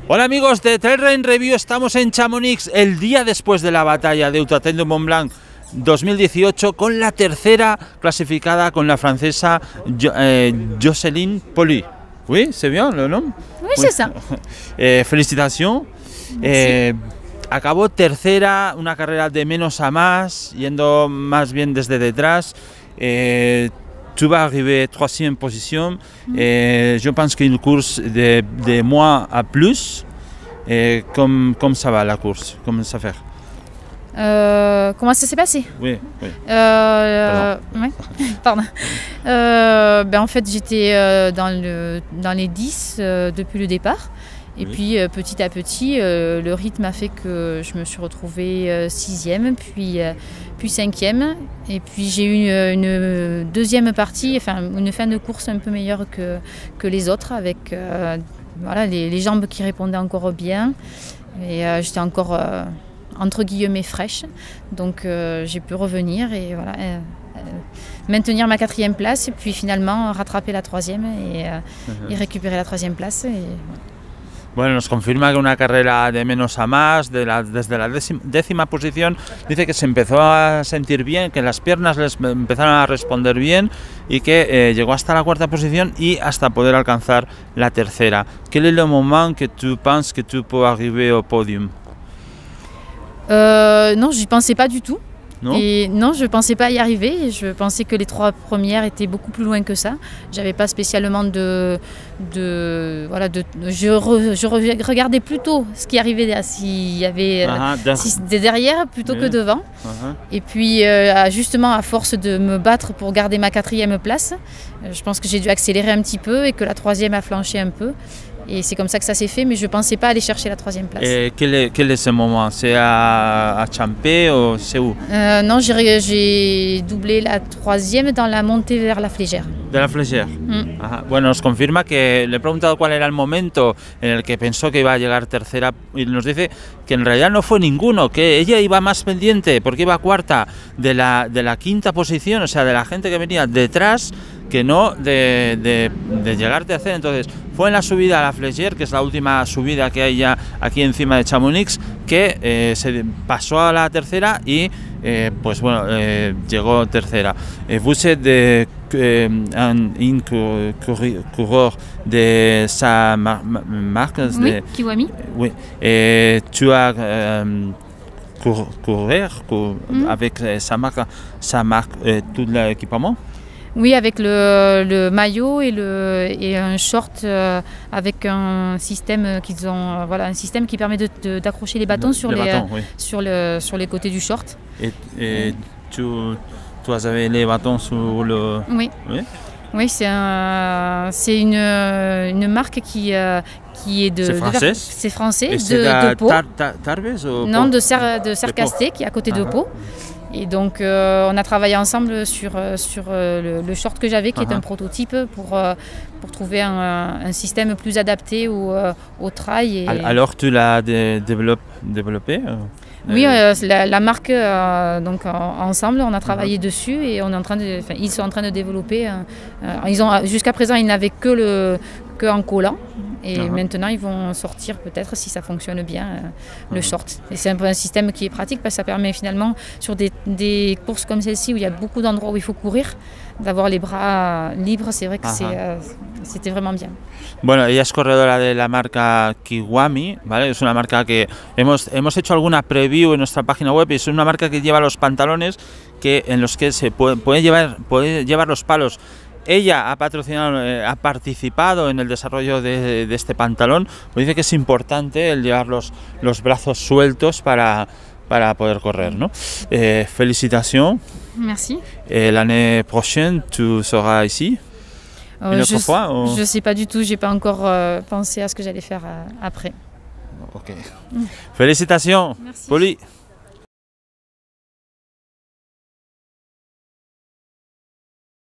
Hola amigos de Trail Running Review, estamos en Chamonix el día después de la batalla de Hautacelle du Mont Blanc 2018 con la tercera clasificada, con la francesa Jocelyne Pauly. Oui, c'est bien le nom? Oui, c'est ça. Felicitations. Acabó tercera, una carrera de menos a más, yendo más bien desde detrás. Tu vas arriver troisième position. Je pense qu'une course de moins à plus. Comme ça va la course? Comment ça fait? Comment ça s'est passé? Oui, oui. Ouais. Pardon. En fait, j'étais dans les 10 depuis le départ. Et puis petit à petit, le rythme a fait que je me suis retrouvée 6e, puis 5e. Et puis j'ai eu une deuxième partie, enfin une fin de course un peu meilleure que les autres, avec voilà, les jambes qui répondaient encore bien. Et j'étais encore entre guillemets fraîche. Donc j'ai pu revenir et voilà, maintenir ma 4e place et puis finalement rattraper la 3e et récupérer la 3e place. Et, voilà. Bueno, nos confirma que una carrera de menos a más, desde la décima posición, dice que se empezó a sentir bien, que las piernas les empezaron a responder bien y que llegó hasta la 4ª posición y hasta poder alcanzar la 3ª. Quel est le moment que tu penses que tu peux arriver au podium? Non, j'y pensais pas du tout. Non? Et non, je ne pensais pas y arriver. Je pensais que les 3 premières étaient beaucoup plus loin que ça. J'avais pas spécialement je regardais plutôt ce qui arrivait s'il y avait derrière plutôt que devant. Et puis justement, à force de me battre pour garder ma 4e place, je pense que j'ai dû accélérer un petit peu et que la 3e a flanché un peu. Et c'est comme ça que ça s'est fait, mais je ne pensais pas aller chercher la 3e place. Et quel est ce moment? C'est à Champé ou c'est où? Non, j'ai doublé la 3e dans la montée vers la Flégère. De la Flégère. Bueno, nos confirma que le he preguntado cuál era el momento en el que pensó que iba a llegar tercera y nos dice que en realidad no fue ninguno, que ella iba más pendiente porque iba 4ª de la 5ª posición, o sea, de la gente que venía detrás, que no de llegar tercera. Entonces fue en la subida a la Flégère, que es la última subida que hay ya aquí encima de Chamonix, que se pasó a la 3ª y pues bueno, llegó tercera. Vous êtes un coureur de sa marque? Oui, Kiwami. Oui. Tu as courir avec sa marque tout l'équipement? Oui, avec le maillot et un short avec un système qu'ils ont, voilà, un système qui permet d'accrocher les bâtons sur les côtés du short. Et tu avais les bâtons sur le... Oui. Oui, c'est une marque qui est c'est français, de Pau. Tarbes ou non, de Sercasté, qui est à côté de Pau. Et donc on a travaillé ensemble sur le short que j'avais, qui est un prototype pour trouver un système plus adapté au trail. Alors tu l'as développé? Oui, la marque, donc ensemble, on a travaillé dessus et ils sont en train de développer. Jusqu'à présent, ils n'avaient que en collant. Et maintenant, ils vont sortir peut-être, si ça fonctionne bien, le short. Et c'est un système qui est pratique parce que ça permet finalement, sur des courses comme celle-ci, où il y a beaucoup d'endroits où il faut courir, d'avoir les bras libres. C'est vrai que c'était vraiment bien. Bueno, ella es corredora de la marca Kiwami, ¿vale? Es una marca que hemos hecho alguna preview en nuestra página web y es una marca que lleva los pantalones en los que se puede llevar los palos. Ella ha patrocinado, ha participado en el desarrollo de este pantalón. Pues dice que es importante el llevar los brazos sueltos para poder correr, ¿no? Félicitations. Merci. L'année prochaine, tu seras ici? Une autre fois, ou... Je ne sais pas du tout. J'ai pas encore pensé à ce que j'allais faire après. Ok. Félicitations, Pauly.